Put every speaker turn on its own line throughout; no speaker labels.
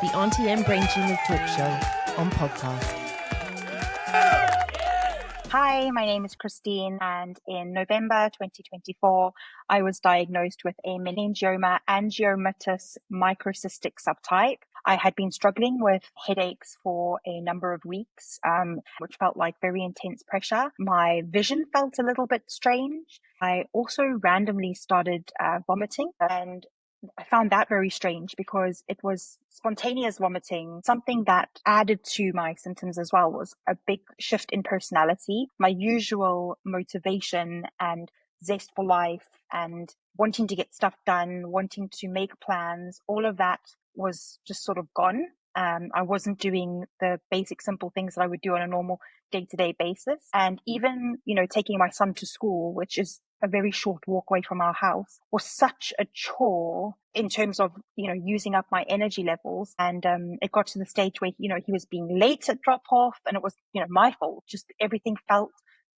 the Aunty and Brain Tumours Talk Show on podcast.
Hi, my name is Christine, and in November 2024, I was diagnosed with a meningioma angiomatous microcystic subtype. I had been struggling with headaches for a number of weeks, which felt like very intense pressure. My vision felt a little bit strange. I also randomly started vomiting, and I found that very strange because it was spontaneous vomiting. Something that added to my symptoms as well was a big shift in personality. My usual motivation and zest for life and wanting to get stuff done, wanting to make plans, all of that was just sort of gone. I wasn't doing the basic simple things that I would do on a normal day-to-day basis. And even, taking my son to school, which is a very short walk away from our house, was such a chore in terms of, using up my energy levels. And it got to the stage where, he was being late at drop off, and it was, my fault. Just everything felt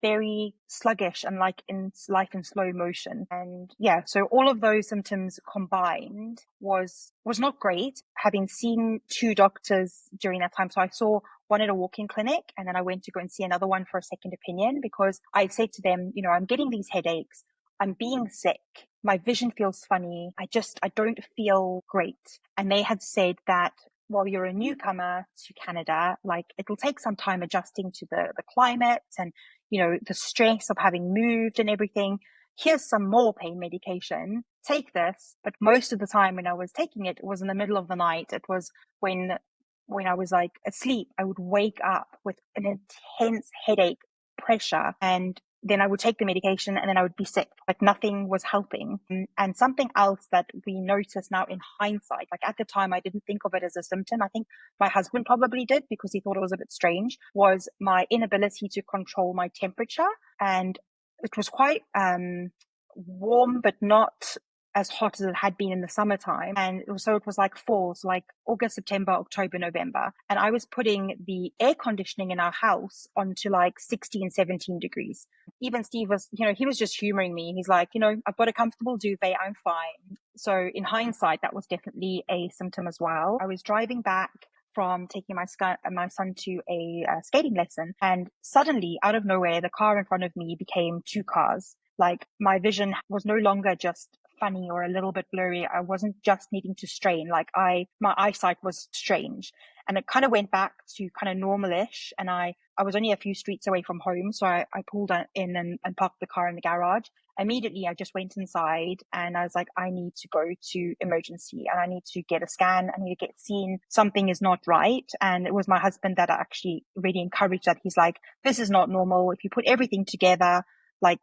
very sluggish and like life in slow motion. And yeah, so all of those symptoms combined was not great. Having seen two doctors during that time, so I saw one at a walk-in clinic, and then I went to go and see another one for a second opinion, because I said to them, I'm getting these headaches, I'm being sick, my vision feels funny, I don't feel great. And they had said that, well, you're a newcomer to Canada, like it'll take some time adjusting to the climate and, the stress of having moved and everything. Here's some more pain medication, take this. But most of the time when I was taking it, it was in the middle of the night. It was when I was like asleep, I would wake up with an intense headache, pressure, and then I would take the medication and then I would be sick. Like nothing was helping. And something else that we notice now in hindsight, like at the time I didn't think of it as a symptom. I think my husband probably did because he thought it was a bit strange, was my inability to control my temperature. And it was quite warm, but not as hot as it had been in the summertime. And it was like fall, so like August, September, October, November. And I was putting the air conditioning in our house onto like 16, 17 degrees. Even Steve was, he was just humoring me. He's like, I've got a comfortable duvet, I'm fine. So in hindsight, that was definitely a symptom as well. I was driving back from taking my son to a skating lesson, and suddenly out of nowhere, the car in front of me became two cars. Like my vision was no longer just funny or a little bit blurry. I wasn't just needing to strain. Like my eyesight was strange, and it kind of went back to kind of normalish. And I was only a few streets away from home. So I pulled in and parked the car in the garage. Immediately, I just went inside and I was like, I need to go to emergency and I need to get a scan. I need to get seen. Something is not right. And it was my husband that actually really encouraged that. He's like, this is not normal. If you put everything together, like,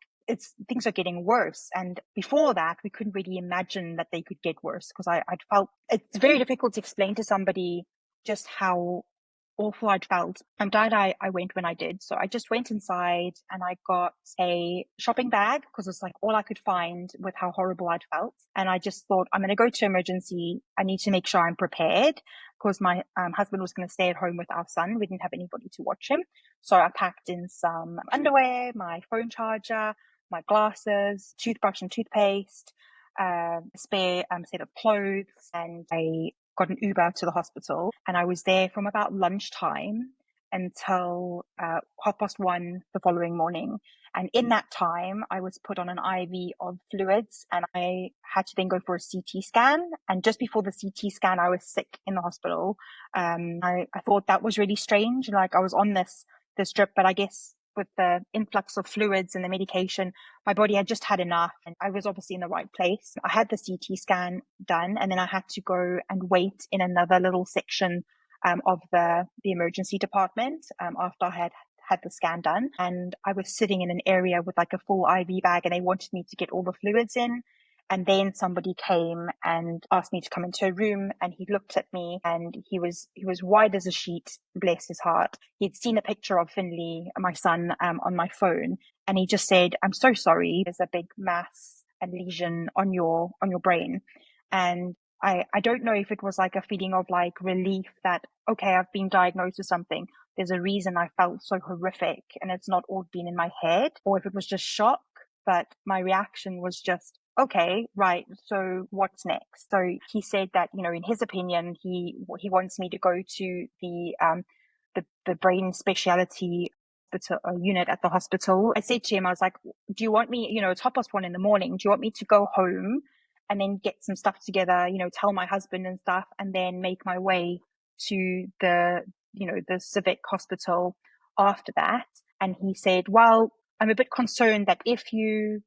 things are getting worse. And before that, we couldn't really imagine that they could get worse, because I'd felt it's very difficult to explain to somebody just how awful I'd felt. I'm glad I went when I did. So I just went inside and I got a shopping bag because it's like all I could find with how horrible I'd felt. And I just thought, I'm going to go to emergency. I need to make sure I'm prepared, because my husband was going to stay at home with our son. We didn't have anybody to watch him. So I packed in some underwear, my phone charger, my glasses, toothbrush and toothpaste, a spare set of clothes, and I got an Uber to the hospital. And I was there from about lunchtime until 1:30 the following morning. And in that time, I was put on an IV of fluids, and I had to then go for a CT scan. And just before the CT scan, I was sick in the hospital. I thought that was really strange. Like I was on this drip, but I guess with the influx of fluids and the medication, my body had just had enough, and I was obviously in the right place. I had the CT scan done, and then I had to go and wait in another little section of the emergency department after I had the scan done. And I was sitting in an area with like a full IV bag, and they wanted me to get all the fluids in. And then somebody came and asked me to come into a room, and he looked at me and he was white as a sheet, bless his heart. He'd seen a picture of Finley, my son, on my phone, and he just said, I'm so sorry, there's a big mass and lesion on your brain. And I don't know if it was like a feeling of like relief that, okay, I've been diagnosed with something. There's a reason I felt so horrific and it's not all been in my head, or if it was just shock. But my reaction was just, okay, right. So what's next? So he said that, in his opinion, he wants me to go to the brain specialty unit at the hospital. I said to him, I was like, do you want me, it's 1:30 in the morning. Do you want me to go home and then get some stuff together, tell my husband and stuff, and then make my way to the civic hospital after that? And he said, well, I'm a bit concerned that if you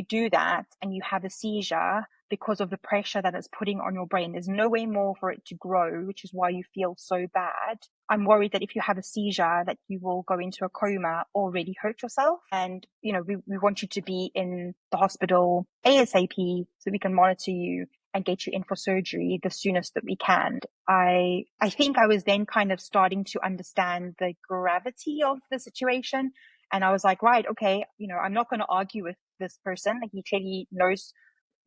do that and you have a seizure because of the pressure that it's putting on your brain, there's no way more for it to grow, which is why you feel so bad. I'm worried that if you have a seizure, that you will go into a coma or really hurt yourself. And, we want you to be in the hospital ASAP so we can monitor you and get you in for surgery the soonest that we can. I think I was then kind of starting to understand the gravity of the situation. And I was like, right, okay, I'm not going to argue with this person. Like, he clearly knows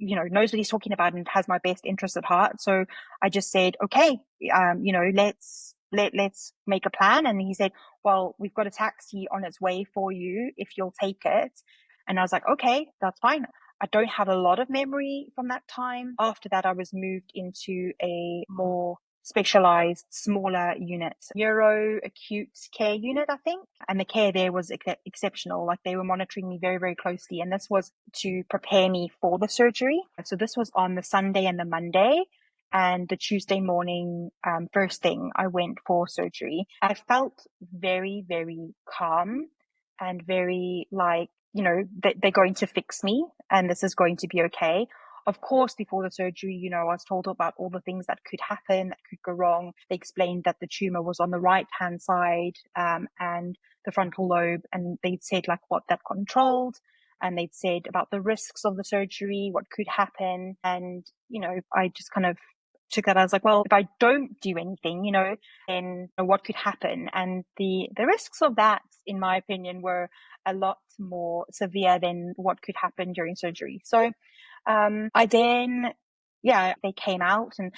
what he's talking about and has my best interest at heart. So I just said, okay, let's make a plan. And he said, well, we've got a taxi on its way for you if you'll take it. And I was like, okay, that's fine. I don't have a lot of memory from that time. After that, I was moved into a more specialized, smaller unit, neuro acute care unit, I think. And the care there was exceptional. Like, they were monitoring me very, very closely. And this was to prepare me for the surgery. So this was on the Sunday and the Monday. And the Tuesday morning, first thing, I went for surgery. I felt very, very calm and very like, that they're going to fix me and this is going to be okay. Of course, before the surgery, I was told about all the things that could happen, that could go wrong. They explained that the tumor was on the right-hand side, and the frontal lobe, and they'd said like what that controlled, and they'd said about the risks of the surgery, what could happen. And, I just kind of took that as like, well, if I don't do anything, then what could happen? And the risks of that, in my opinion, were a lot more severe than what could happen during surgery. So I then, yeah, they came out, and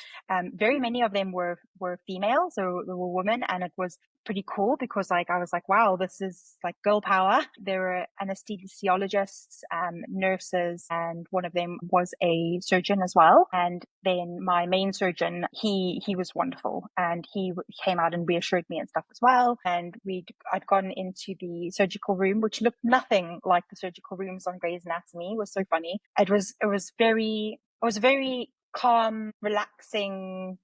very many of them were females, so they were women, and it was pretty cool because like I was like, wow, this is like girl power. There were anesthesiologists, nurses, and one of them was a surgeon as well. And then my main surgeon, he was wonderful, and he came out and reassured me and stuff as well. And I'd gone into the surgical room, which looked nothing like the surgical rooms on Grey's Anatomy. It was so funny. It was a very calm, relaxing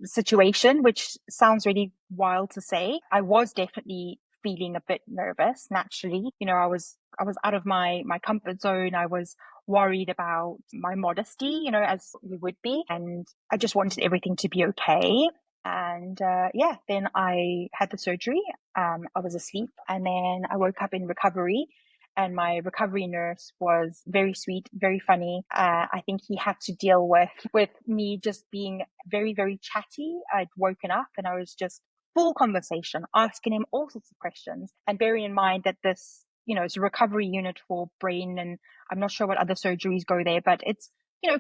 situation, which sounds really wild to say. I was definitely feeling a bit nervous naturally. I was out of my comfort zone. I was worried about my modesty, as we would be. And I just wanted everything to be okay. And yeah, then I had the surgery. I was asleep, and then I woke up in recovery. And my recovery nurse was very sweet, very funny. I think he had to deal with me just being very, very chatty. I'd woken up and I was just full conversation, asking him all sorts of questions. And bearing in mind that this, it's a recovery unit for brain, and I'm not sure what other surgeries go there, but it's,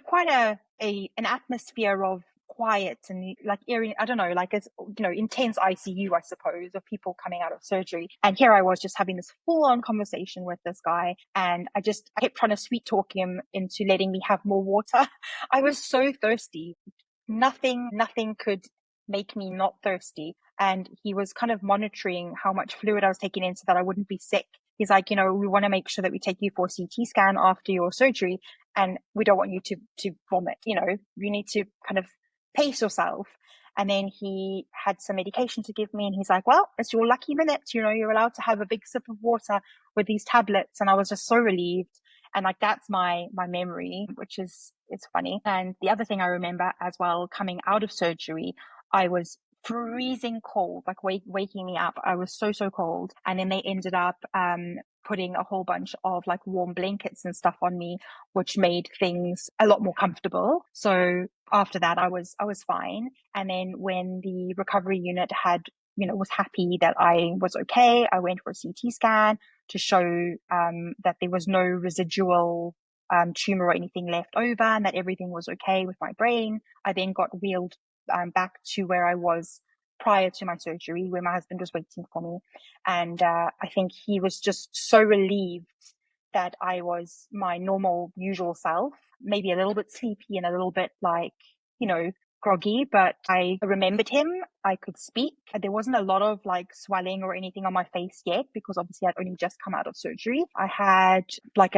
quite an atmosphere of quiet and like eerie. I don't know, like it's, intense ICU, I suppose, of people coming out of surgery. And here I was just having this full on conversation with this guy. And I kept trying to sweet talk him into letting me have more water. I was so thirsty. Nothing could make me not thirsty. And he was kind of monitoring how much fluid I was taking in so that I wouldn't be sick. He's like, we want to make sure that we take you for a CT scan after your surgery, and we don't want you to vomit. You need to kind of pace yourself. And then he had some medication to give me, and he's like, well, it's your lucky minute. You're allowed to have a big sip of water with these tablets. And I was just so relieved. And like, that's my memory, which is, it's funny. And the other thing I remember as well, coming out of surgery, I was freezing cold, like waking me up. I was so cold. And then they ended up putting a whole bunch of like warm blankets and stuff on me, which made things a lot more comfortable. So after that, I was fine. And then when the recovery unit was happy that I was okay, I went for a CT scan to show that there was no residual tumor or anything left over, and that everything was okay with my brain. I then got wheeled back to where I was prior to my surgery, where my husband was waiting for me. And I think he was just so relieved that I was my normal, usual self, maybe a little bit sleepy and a little bit like, groggy, but I remembered him. I could speak. There wasn't a lot of like swelling or anything on my face yet because obviously I'd only just come out of surgery. I had like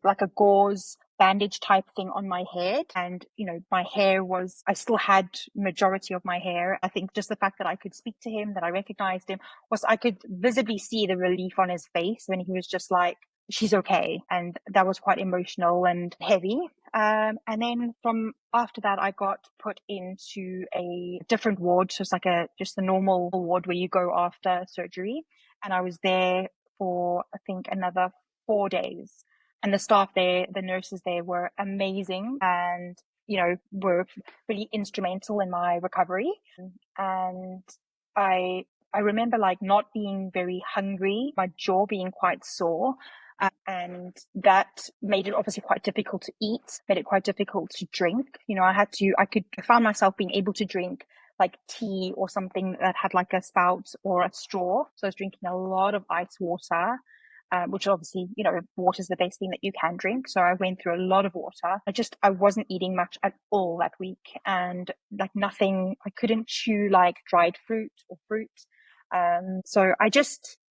like a gauze bandage type thing on my head, and my hair was, I still had majority of my hair. I think just the fact that I could speak to him, that I recognized him, was I could visibly see the relief on his face when he was just like, she's okay. And that was quite emotional and heavy. And then from after that, I got put into a different ward. So it's like just a normal ward where you go after surgery. And I was there for, I think, another 4 days. And the staff there, the nurses there were amazing and, were really instrumental in my recovery. And I remember like not being very hungry, my jaw being quite sore. And that made it obviously quite difficult to eat, made it quite difficult to drink. I found myself being able to drink like tea or something that had like a spout or a straw. So I was drinking a lot of ice water, which obviously, water is the best thing that you can drink. So I went through a lot of water. I wasn't eating much at all that week, and like nothing, I couldn't chew like dried fruit or fruit. So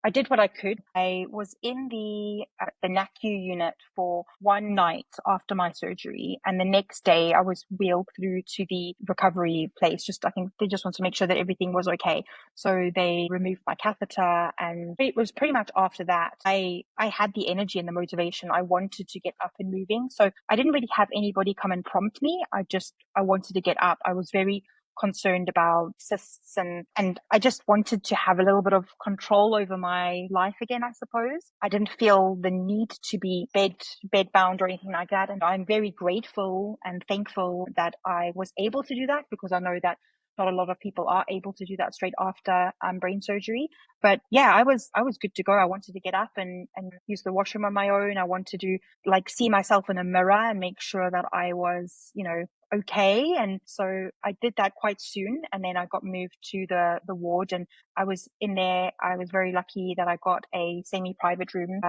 I did what I could. I was in the NACU unit for one night after my surgery. And the next day I was wheeled through to the recovery place. I think they just wanted to make sure that everything was okay. So they removed my catheter, and it was pretty much after that, I had the energy and the motivation. I wanted to get up and moving. So I didn't really have anybody come and prompt me. I wanted to get up. I was very concerned about cysts, and I just wanted to have a little bit of control over my life again, I suppose. I didn't feel the need to be bed bound or anything like that. And I'm very grateful and thankful that I was able to do that, because I know that not a lot of people are able to do that straight after brain surgery. But yeah, I was good to go. I wanted to get up and use the washroom on my own. I wanted to like see myself in a mirror and make sure that I was, okay. And so I did that quite soon. And then I got moved to the ward, and I was in there. I was very lucky that I got a semi-private room.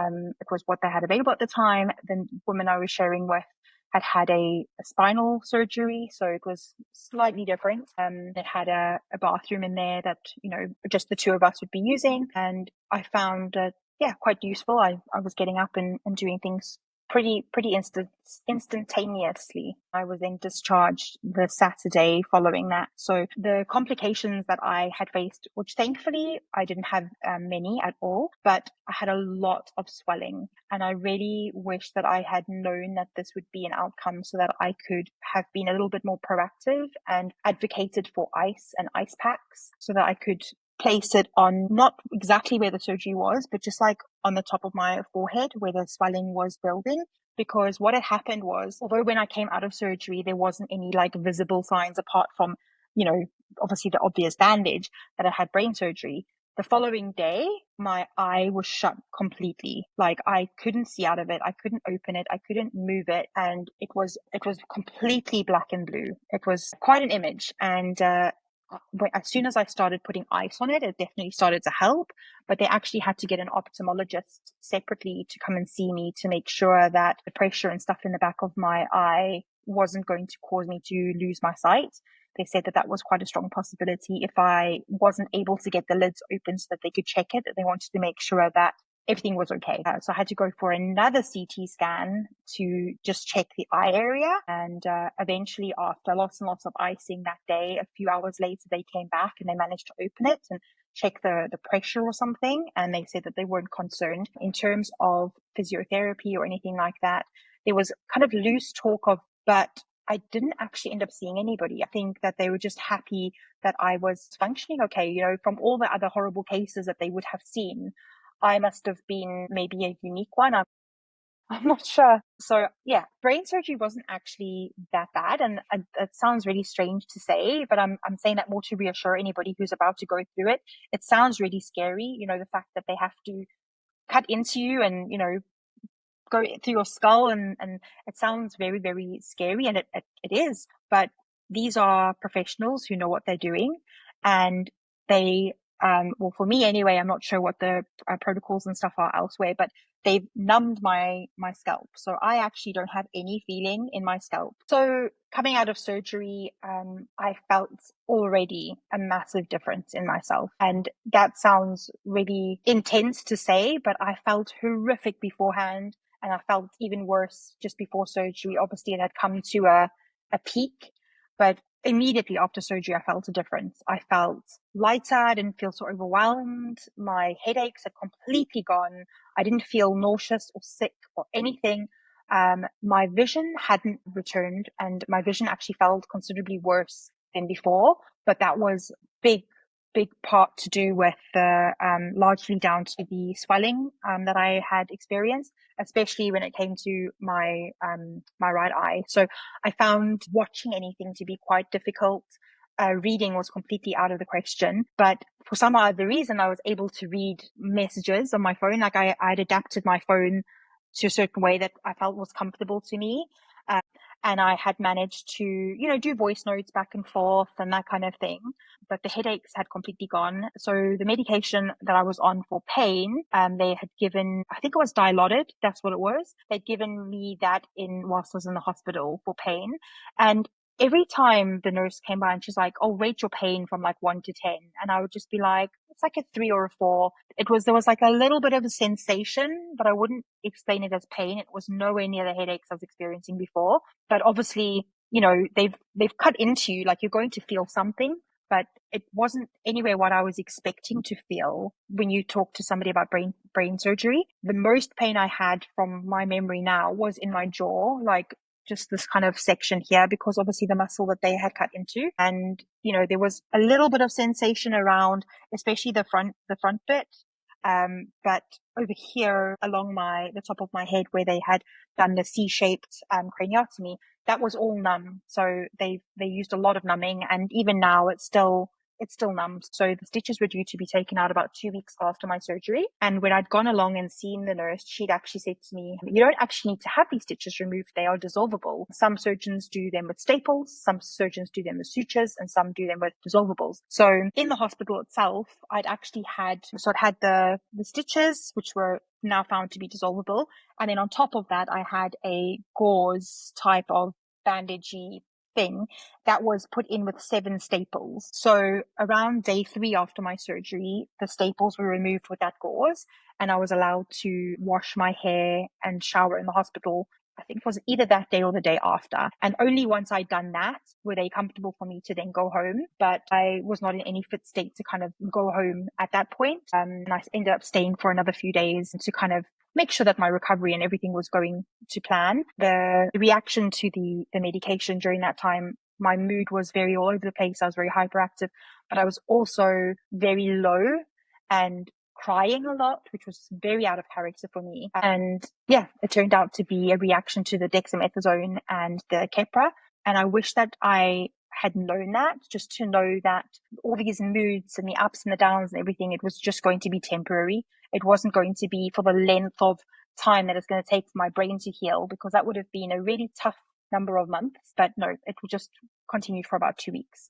It was what they had available at the time. The woman I was sharing with had a spinal surgery, so it was slightly different. It had a bathroom in there that, just the two of us would be using. And I found it, quite useful. I was getting up and doing things pretty instantaneously. I was then discharged the Saturday following that. So the complications that I had faced, which thankfully I didn't have many at all, but I had a lot of swelling, and I really wish that I had known that this would be an outcome, so that I could have been a little bit more proactive and advocated for ice and ice packs, so that I could place it on not exactly where the surgery was, but just like on the top of my forehead where the swelling was building. Because what had happened was, although when I came out of surgery, there wasn't any like visible signs apart from, obviously the obvious bandage, that I had brain surgery. The following day, my eye was shut completely. Like I couldn't see out of it. I couldn't open it. I couldn't move it. And it was completely black and blue. It was quite an image. And, as soon as I started putting ice on it, it definitely started to help. But they actually had to get an ophthalmologist separately to come and see me to make sure that the pressure and stuff in the back of my eye wasn't going to cause me to lose my sight. They said that was quite a strong possibility if I wasn't able to get the lids open so that they could check it. They wanted to make sure that everything was okay. So I had to go for another CT scan to just check the eye area. And eventually, after lots and lots of icing that day, a few hours later, they came back and they managed to open it and check the pressure or something. And they said that they weren't concerned in terms of physiotherapy or anything like that. There was kind of loose talk of, but I didn't actually end up seeing anybody. I think that they were just happy that I was functioning okay. From all the other horrible cases that they would have seen, I must have been maybe a unique one. I'm not sure. So yeah, brain surgery wasn't actually that bad. And it sounds really strange to say, but I'm saying that more to reassure anybody who's about to go through it. It sounds really scary. The fact that they have to cut into you and, go through your skull, and it sounds very, very scary, and it is. But these are professionals who know what they're doing, and they well, for me anyway, I'm not sure what the protocols and stuff are elsewhere, but they've numbed my scalp. So I actually don't have any feeling in my scalp. So coming out of surgery, I felt already a massive difference in myself. And that sounds really intense to say, but I felt horrific beforehand. And I felt even worse just before surgery. Obviously, it had come to a peak, but immediately after surgery, I felt a difference. I felt lighter. I didn't feel so overwhelmed. My headaches had completely gone. I didn't feel nauseous or sick or anything. My vision hadn't returned, and my vision actually felt considerably worse than before. But that was big part to do with the largely down to the swelling that I had experienced, especially when it came to my my right eye. So I found watching anything to be quite difficult. Reading was completely out of the question, but for some other reason, I was able to read messages on my phone. Like I'd adapted my phone to a certain way that I felt was comfortable to me. And I had managed to, do voice notes back and forth and that kind of thing. But the headaches had completely gone. So the medication that I was on for pain, they had given, I think it was Dilaudid. That's what it was. They'd given me that whilst I was in the hospital for pain. And every time the nurse came by and she's like, "Oh, rate your pain from like 1 to 10." And I would just be like, it's like a 3 or a 4. There was like a little bit of a sensation, but I wouldn't explain it as pain. It was nowhere near the headaches I was experiencing before. But obviously, they've cut into you, like you're going to feel something, but it wasn't anywhere what I was expecting to feel when you talk to somebody about brain surgery. The most pain I had from my memory now was in my jaw, like just this kind of section here, because obviously the muscle that they had cut into. And, there was a little bit of sensation around, especially the front bit. But over here along the top of my head where they had done the C-shaped, craniotomy, that was all numb. So they used a lot of numbing, and even now it's still numb. So the stitches were due to be taken out about 2 weeks after my surgery. And when I'd gone along and seen the nurse, she'd actually said to me, "You don't actually need to have these stitches removed. They are dissolvable. Some surgeons do them with staples, some surgeons do them with sutures, and some do them with dissolvables." So in the hospital itself, I'd had the stitches, which were now found to be dissolvable. And then on top of that, I had a gauze type of bandagey thing that was put in with 7 staples. So around day 3 after my surgery, the staples were removed with that gauze, and I was allowed to wash my hair and shower in the hospital. I think it was either that day or the day after. And only once I'd done that were they comfortable for me to then go home. But I was not in any fit state to kind of go home at that point. And I ended up staying for another few days to kind of make sure that my recovery and everything was going to plan. The reaction to the medication during that time, my mood was very all over the place. I was very hyperactive, but I was also very low and crying a lot, which was very out of character for me. And yeah, it turned out to be a reaction to the dexamethasone and the Keppra. And I wish that I had known that, just to know that all these moods and the ups and the downs and everything, it was just going to be temporary. It wasn't going to be for the length of time that it's going to take for my brain to heal, because that would have been a really tough number of months. But no, it will just continue for about 2 weeks.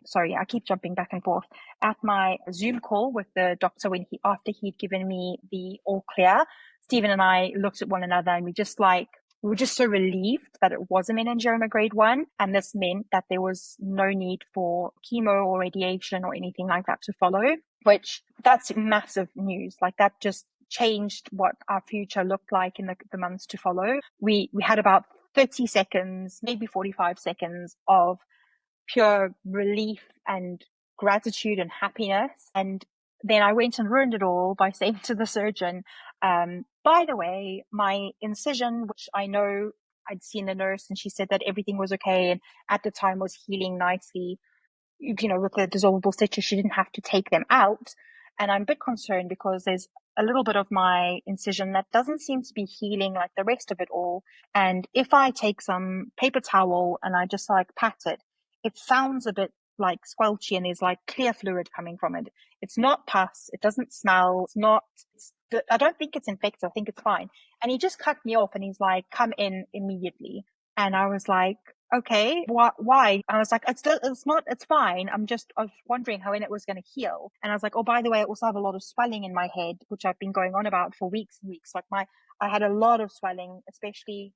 Sorry, I keep jumping back and forth. At my Zoom call with the doctor, after he'd given me the all clear, Stephen and I looked at one another and we were just so relieved that it was a meningioma grade 1. And this meant that there was no need for chemo or radiation or anything like that to follow, which that's massive news. Like that just changed what our future looked like in the months to follow. We had about 30 seconds, maybe 45 seconds of pure relief and gratitude and happiness. And then I went and ruined it all by saying to the surgeon, by the way, my incision, which I know I'd seen the nurse and she said that everything was okay and at the time was healing nicely, with the dissolvable stitches, she didn't have to take them out. And I'm a bit concerned because there's a little bit of my incision that doesn't seem to be healing like the rest of it all. And if I take some paper towel and I just like pat it, it sounds a bit like squelchy and there's like clear fluid coming from it. It's not pus. It doesn't smell. I don't think it's infected. I think it's fine. And he just cut me off and he's like, "Come in immediately." And I was like, okay, why? I was like, it's fine. I was wondering how it was going to heal. And I was like, oh, by the way, I also have a lot of swelling in my head, which I've been going on about for weeks and weeks. I had a lot of swelling, especially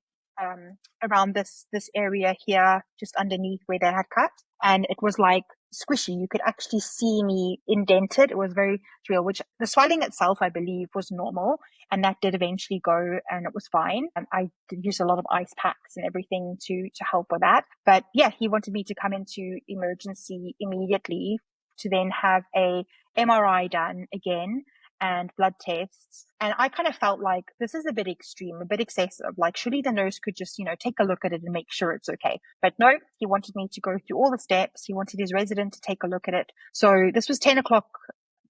around this area here, just underneath where they had cut. And it was like squishy. You could actually see me indented. It was very real, which the swelling itself, I believe, was normal. And that did eventually go and it was fine. And I did use a lot of ice packs and everything to help with that. But yeah, he wanted me to come into emergency immediately to then have a MRI done again and blood tests. And I kind of felt like this is a bit extreme, a bit excessive. Like, surely the nurse could just, take a look at it and make sure it's okay. But no, he wanted me to go through all the steps. He wanted his resident to take a look at it. So this was 10 o'clock.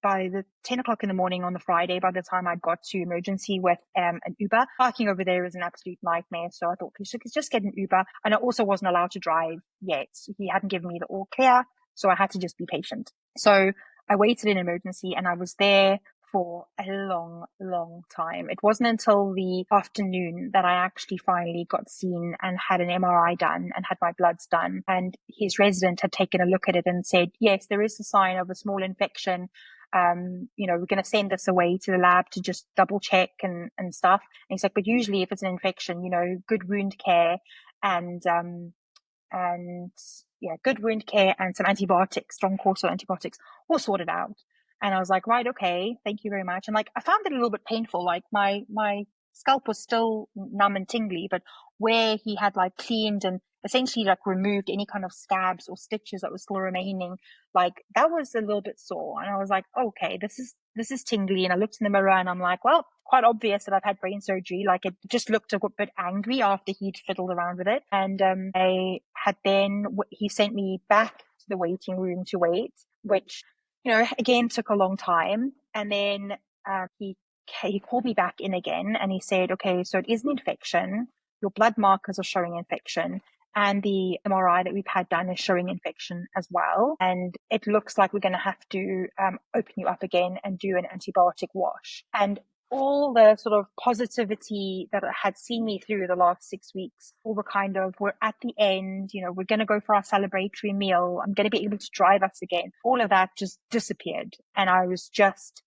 By the 10 o'clock in the morning on the Friday, by the time I got to emergency with an Uber, parking over there is an absolute nightmare. So I thought, we should just get an Uber. And I also wasn't allowed to drive yet. He hadn't given me the all clear. So I had to just be patient. So I waited in emergency and I was there for a long, long time. It wasn't until the afternoon that I actually finally got seen and had an MRI done and had my bloods done. And his resident had taken a look at it and said, yes, there is a sign of a small infection. We're going to send this away to the lab to just double check and stuff. And he's like, but usually if it's an infection, good wound care and good wound care and some antibiotics, strong course of antibiotics, all sorted out. And I was like, right, okay, thank you very much. And I found it a little bit painful. Like my scalp was still numb and tingly, but where he had cleaned and essentially removed any kind of scabs or stitches that was still remaining, that was a little bit sore. And I was like, okay, this is tingly. And I looked in the mirror and I'm like, well, quite obvious that I've had brain surgery. It just looked a bit angry after he'd fiddled around with it. And he sent me back to the waiting room to wait, which, again, took a long time. And then he called me back in again and he said, okay, so it is an infection. Your blood markers are showing infection. And the MRI that we've had done is showing infection as well. And it looks like we're going to have to open you up again and do an antibiotic wash. And all the sort of positivity that had seen me through the last 6 weeks, all the kind of, we're at the end, we're going to go for our celebratory meal. I'm going to be able to drive us again. All of that just disappeared. And I was just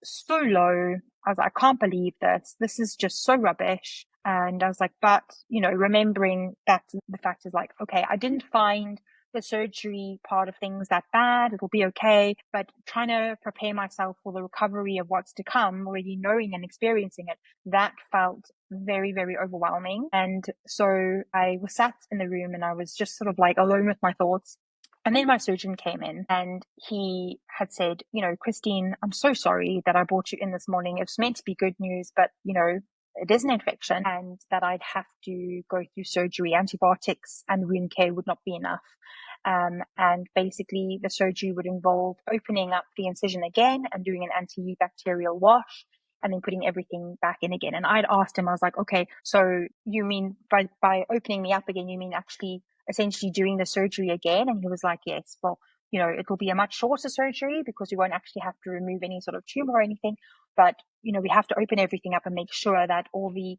so low. I was like, I can't believe this. This is just so rubbish. And I was like, but, remembering that the fact is okay, I didn't find the surgery part of things that bad. It'll be okay. But trying to prepare myself for the recovery of what's to come, already knowing and experiencing it, that felt very, very overwhelming. And so I was sat in the room and I was just sort of alone with my thoughts. And then my surgeon came in and he had said, Christine, I'm so sorry that I brought you in this morning. It was meant to be good news, but, it is an infection and that I'd have to go through surgery. Antibiotics and wound care would not be enough. And basically the surgery would involve opening up the incision again and doing an antibacterial wash and then putting everything back in again. And I'd asked him, I was like, okay, so you mean by opening me up again, you mean actually essentially doing the surgery again? And he was like, yes, well, it will be a much shorter surgery because we won't actually have to remove any sort of tumor or anything. But, we have to open everything up and make sure that all the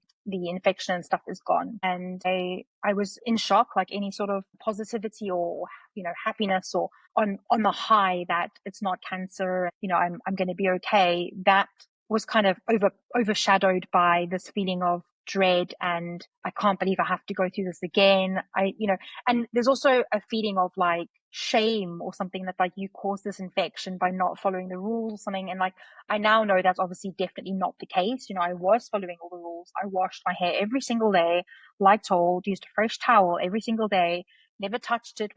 infection and stuff is gone. And I was in shock, like any sort of positivity or, happiness or on the high that it's not cancer, I'm going to be okay. That was kind of overshadowed by this feeling of dread and I can't believe I have to go through this again. And there's also a feeling of shame or something that you caused this infection by not following the rules or something. And I now know that's obviously definitely not the case. I was following all the rules. I washed my hair every single day, like told, used a fresh towel every single day, never touched it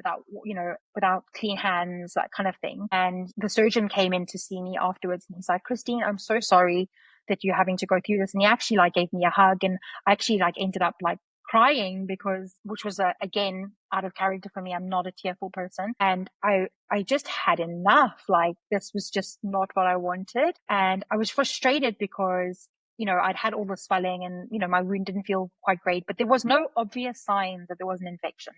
without clean hands, that kind of thing. And the surgeon came in to see me afterwards and he's like, Christine, I'm so sorry that you're having to go through this. And he actually gave me a hug and I actually ended up crying which was again out of character for me. I'm not a tearful person. And I just had enough. This was just not what I wanted. And I was frustrated because, I'd had all the swelling and, my wound didn't feel quite great, but there was no obvious sign that there was an infection.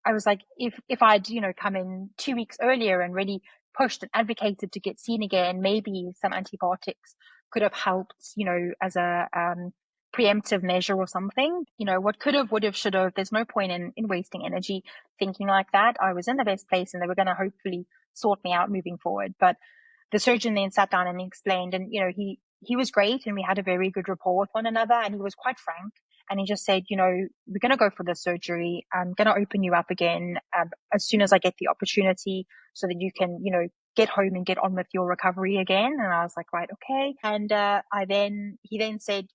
I was like, if I'd, come in 2 weeks earlier and really pushed and advocated to get seen again, maybe some antibiotics could have helped, as a preemptive measure or something. What could have, would have, should have. There's no point in wasting energy thinking like that. I was in the best place and they were going to hopefully sort me out moving forward. But the surgeon then sat down and explained, and he was great and we had a very good rapport with one another, and he was quite frank. And he just said, we're going to go for the surgery. I'm going to open you up again as soon as I get the opportunity so that you can, get home and get on with your recovery again. And I was like, right, okay. And he then said,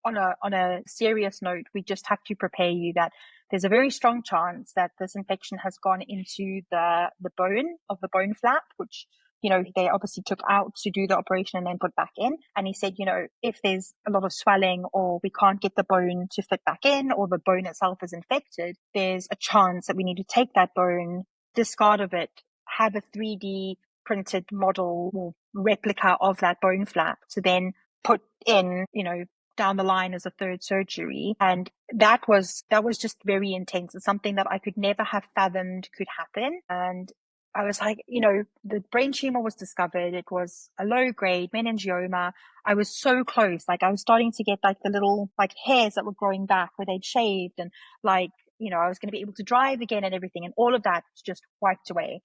on a serious note, we just have to prepare you that there's a very strong chance that this infection has gone into the bone of the bone flap, which they obviously took out to do the operation and then put back in. And he said, if there's a lot of swelling or we can't get the bone to fit back in or the bone itself is infected, there's a chance that we need to take that bone, discard of it, have a 3D printed model or replica of that bone flap to then put in, down the line as a third surgery. And that was just very intense. It's something that I could never have fathomed could happen. And I was like, the brain tumor was discovered. It was a low grade meningioma. I was so close. Like I was starting to get like the little like hairs that were growing back where they'd shaved, and like, I was going to be able to drive again and everything. And all of that was just wiped away.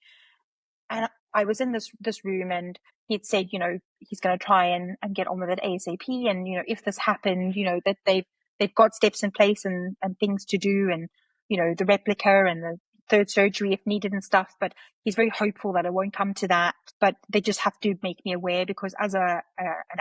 And I was in this room and he'd said, he's going to try and get on with it ASAP. And, if this happened, that they've got steps in place and things to do, and, the replica and the third surgery if needed and stuff. But he's very hopeful that it won't come to that. But they just have to make me aware, because as an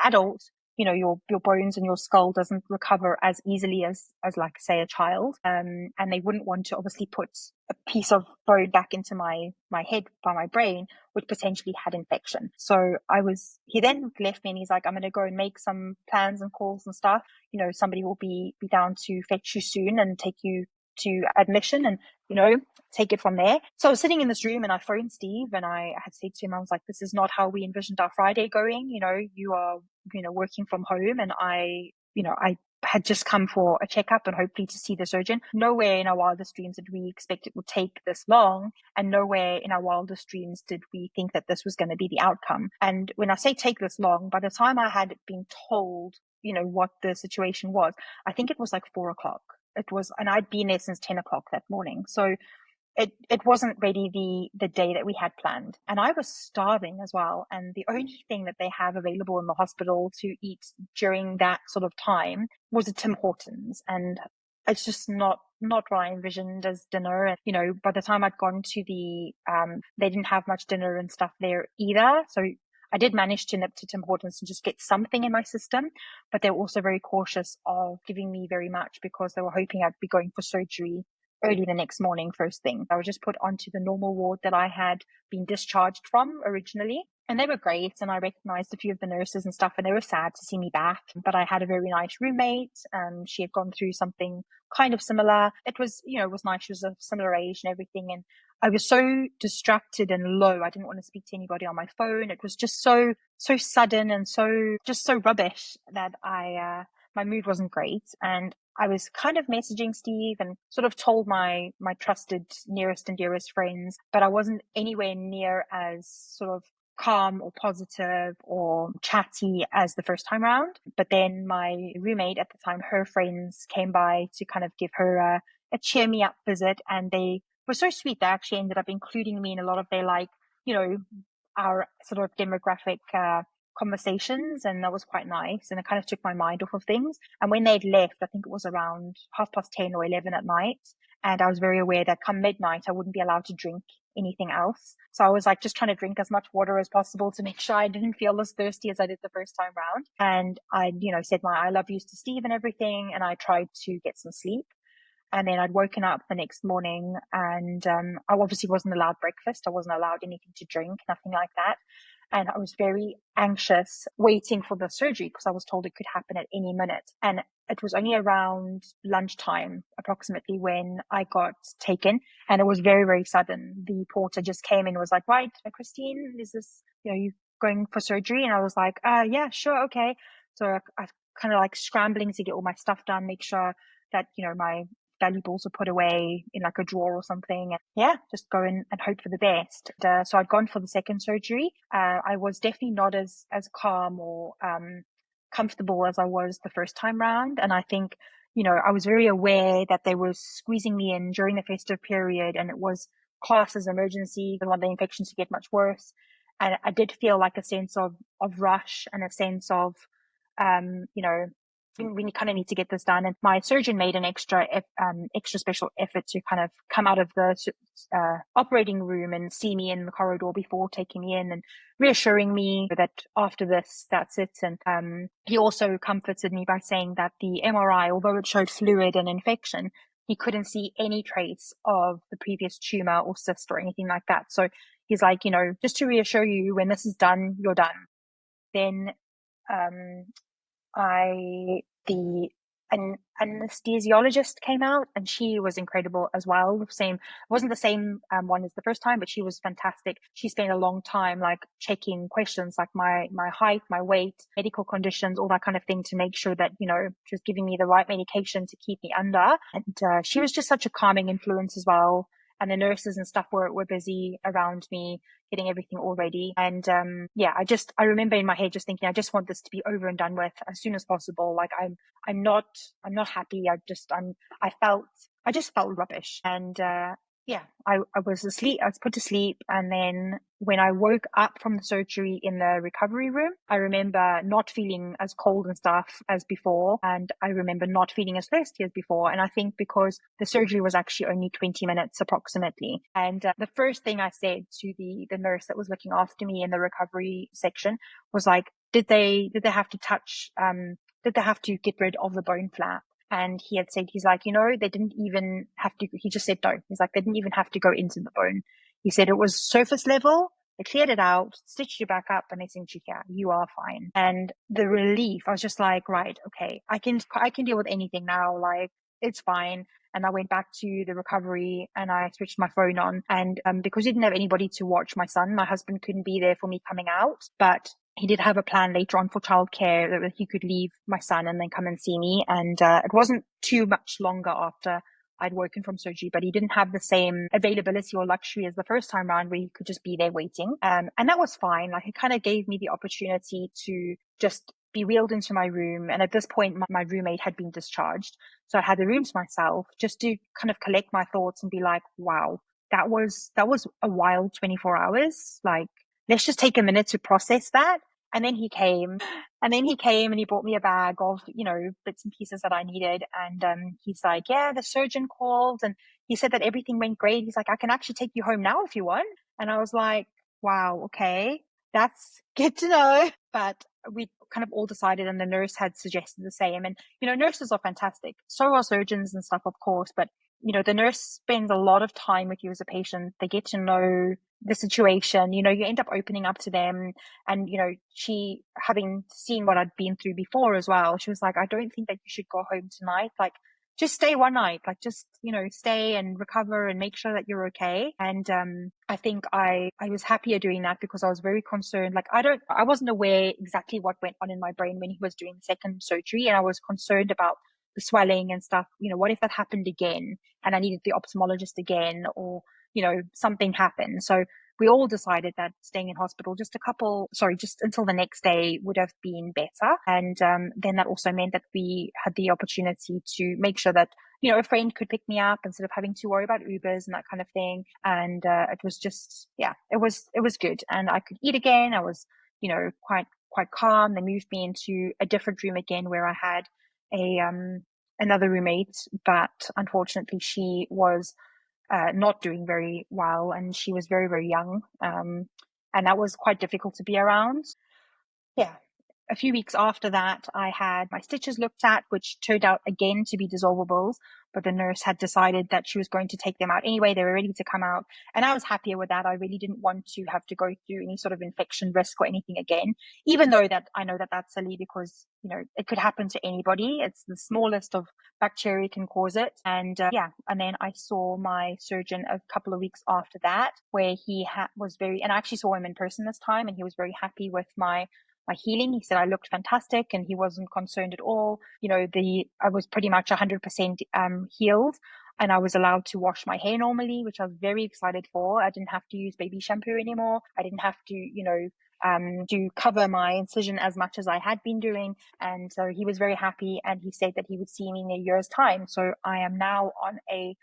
adult, your bones and your skull doesn't recover as easily as like say a child. And they wouldn't want to obviously put a piece of bone back into my head by my brain, which potentially had infection. So he then left me and he's like, I'm going to go and make some plans and calls and stuff. Somebody will be down to fetch you soon and take you to admission and, take it from there. So I was sitting in this room and I phoned Steve and I had said to him, I was like, this is not how we envisioned our Friday going. You are, working from home, and I had just come for a checkup and hopefully to see the surgeon. Nowhere in our wildest dreams did we expect it would take this long, and nowhere in our wildest dreams did we think that this was going to be the outcome. And when I say take this long, by the time I had been told, what the situation was, I think it was like 4:00. And I'd been there since 10:00 that morning. So it wasn't really the day that we had planned. And I was starving as well. And the only thing that they have available in the hospital to eat during that sort of time was a Tim Hortons. And it's just not what I envisioned as dinner. And, by the time I'd gone to they didn't have much dinner and stuff there either. So I did manage to nip to Tim Hortons to just get something in my system, but they were also very cautious of giving me very much because they were hoping I'd be going for surgery early the next morning, first thing. I was just put onto the normal ward that I had been discharged from originally. And they were great, and I recognized a few of the nurses and stuff, and they were sad to see me back. But I had a very nice roommate. She had gone through something kind of similar. It was, it was nice. She was of similar age and everything. And I was so distracted and low. I didn't want to speak to anybody on my phone. It was just so sudden and so rubbish that my mood wasn't great. And I was kind of messaging Steve and sort of told my trusted nearest and dearest friends, but I wasn't anywhere near as sort of calm or positive or chatty as the first time round. But then my roommate at the time, her friends came by to kind of give her a cheer me up visit, and they were so sweet. They actually ended up including me in a lot of their our sort of demographic conversations, and that was quite nice, and it kind of took my mind off of things. And when they'd left, I think it was around 10:30 or 11 at night, and I was very aware that come midnight I wouldn't be allowed to drink anything else. So I was like just trying to drink as much water as possible to make sure I didn't feel as thirsty as I did the first time round. And I said my I love yous to Steve and everything, and I tried to get some sleep. And then I'd woken up the next morning, and I obviously wasn't allowed breakfast. I wasn't allowed anything to drink, nothing like that. And I was very anxious waiting for the surgery because I was told it could happen at any minute. And it was only around lunchtime, approximately, when I got taken. And it was very, very sudden. The porter just came in and was like, right, Christine, is this, you going for surgery? And I was like, yeah, sure. Okay. So I kind of like scrambling to get all my stuff done, make sure that, my valuables were put away in like a drawer or something. And yeah, just go in and hope for the best. So I'd gone for the second surgery. I was definitely not as calm or comfortable as I was the first time round. And I think, I was very aware that they were squeezing me in during the festive period, and it was classed as emergency. They want the infection to get much worse. And I did feel like a sense of rush and a sense of, you know, we kind of need to get this done. And my surgeon made an extra special effort to kind of come out of the operating room and see me in the corridor before taking me in and reassuring me that after this, that's it. And he also comforted me by saying that the MRI, although it showed fluid and infection, he couldn't see any trace of the previous tumor or cyst or anything like that. So he's like, just to reassure you, when this is done, you're done. Then an anesthesiologist came out, and she was incredible as well. Wasn't the same one as the first time, but she was fantastic. She spent a long time checking questions like my height, my weight, medical conditions, all that kind of thing, to make sure that she was giving me the right medication to keep me under. And she was just such a calming influence as well. And the nurses and stuff were busy around me, getting everything all ready. And I remember in my head just thinking, I just want this to be over and done with as soon as possible. Like I'm not happy. I just felt rubbish. And I was asleep. I was put to sleep. And then when I woke up from the surgery in the recovery room, I remember not feeling as cold and stuff as before. And I remember not feeling as thirsty as before. And I think because the surgery was actually only 20 minutes approximately. And the first thing I said to the nurse that was looking after me in the recovery section was like, did they have to did they have to get rid of the bone flap? And he had said, he's like, they didn't even have to, he just said no. He's like, they didn't even have to go into the bone. He said it was surface level. They cleared it out, stitched you back up, and they sent you here. You are fine. And the relief, I was just like, right, okay, I can deal with anything now. Like, it's fine. And I went back to the recovery and I switched my phone on. And because he didn't have anybody to watch my son, my husband couldn't be there for me coming out. But he did have a plan later on for childcare that he could leave my son and then come and see me. And it wasn't too much longer after I'd woken from surgery, but he didn't have the same availability or luxury as the first time around where he could just be there waiting. And that was fine. Like, it kind of gave me the opportunity to just be wheeled into my room. And at this point, my roommate had been discharged. So I had the room to myself just to kind of collect my thoughts and be like, wow, that was a wild 24 hours. Like, let's just take a minute to process that. And then he came and he brought me a bag of, bits and pieces that I needed. And he's like, yeah, the surgeon called and he said that everything went great. He's like, I can actually take you home now if you want. And I was like, wow, okay, that's good to know. But we kind of all decided, and the nurse had suggested the same. And, nurses are fantastic. So are surgeons and stuff, of course. But, the nurse spends a lot of time with you as a patient. They get to know the situation, you end up opening up to them. And, she, having seen what I'd been through before as well, she was like, I don't think that you should go home tonight. Like, just stay one night, like just, stay and recover and make sure that you're okay. And, I think I was happier doing that because I was very concerned. Like, I wasn't aware exactly what went on in my brain when he was doing the second surgery. And I was concerned about the swelling and stuff. What if that happened again and I needed the ophthalmologist again, or, something happened. So we all decided that staying in hospital just until the next day would have been better. And then that also meant that we had the opportunity to make sure that, a friend could pick me up instead of having to worry about Ubers and that kind of thing. And it was just, it was good. And I could eat again. I was, quite calm. They moved me into a different room again where I had another roommate, but unfortunately she was not doing very well, and she was very, very young. And that was quite difficult to be around. Yeah. A few weeks after that, I had my stitches looked at, which turned out again to be dissolvables, but the nurse had decided that she was going to take them out anyway. They were ready to come out. And I was happier with that. I really didn't want to have to go through any sort of infection risk or anything again, even though that I know that that's silly because, it could happen to anybody. It's the smallest of bacteria can cause it. And and then I saw my surgeon a couple of weeks after that, where he and I actually saw him in person this time, and he was very happy with my healing. He said I looked fantastic and he wasn't concerned at all. I was pretty much 100% healed, and I was allowed to wash my hair normally, which I was very excited for. I didn't have to use baby shampoo anymore. I didn't have to, to cover my incision as much as I had been doing. And so he was very happy, and he said that he would see me in a year's time. So I am now on a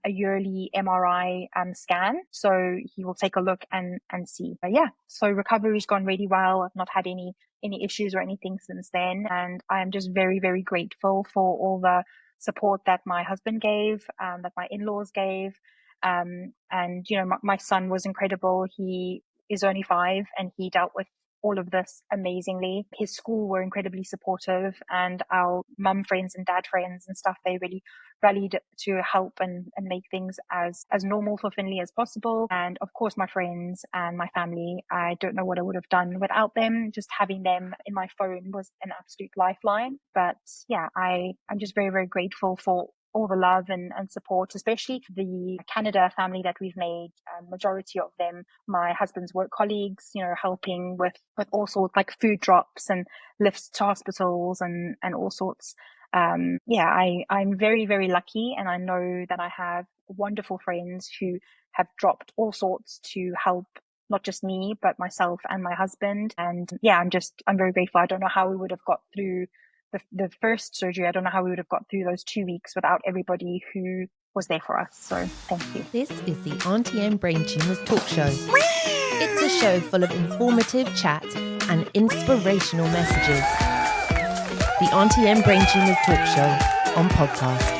yearly MRI scan. So he will take a look and see. But yeah, so recovery's gone really well. I've not had any issues or anything since then. And I am just very, very grateful for all the support that my husband gave, that my in-laws gave. And, my son was incredible. He is only 5, and he dealt with all of this amazingly. His school were incredibly supportive, and our mum friends and dad friends and stuff, they really rallied to help and make things as normal for Finley as possible. And of course, my friends and my family, I don't know what I would have done without them. Just having them in my phone was an absolute lifeline. But yeah, I'm just very, very grateful for all the love and support, especially the Canada family that we've made. Majority of them, my husband's work colleagues, helping with all sorts, like food drops and lifts to hospitals and all sorts. I'm very, very lucky, and I know that I have wonderful friends who have dropped all sorts to help not just me, but myself and my husband. And yeah, I'm very grateful. I don't know how we would have got through the first surgery. I don't know how we would have got through those 2 weeks without everybody who was there for us. So thank you.
This is the Aunty and Brain Tumours talk show. It's a show full of informative chat and inspirational messages. The Aunty and Brain Tumours talk show on podcast.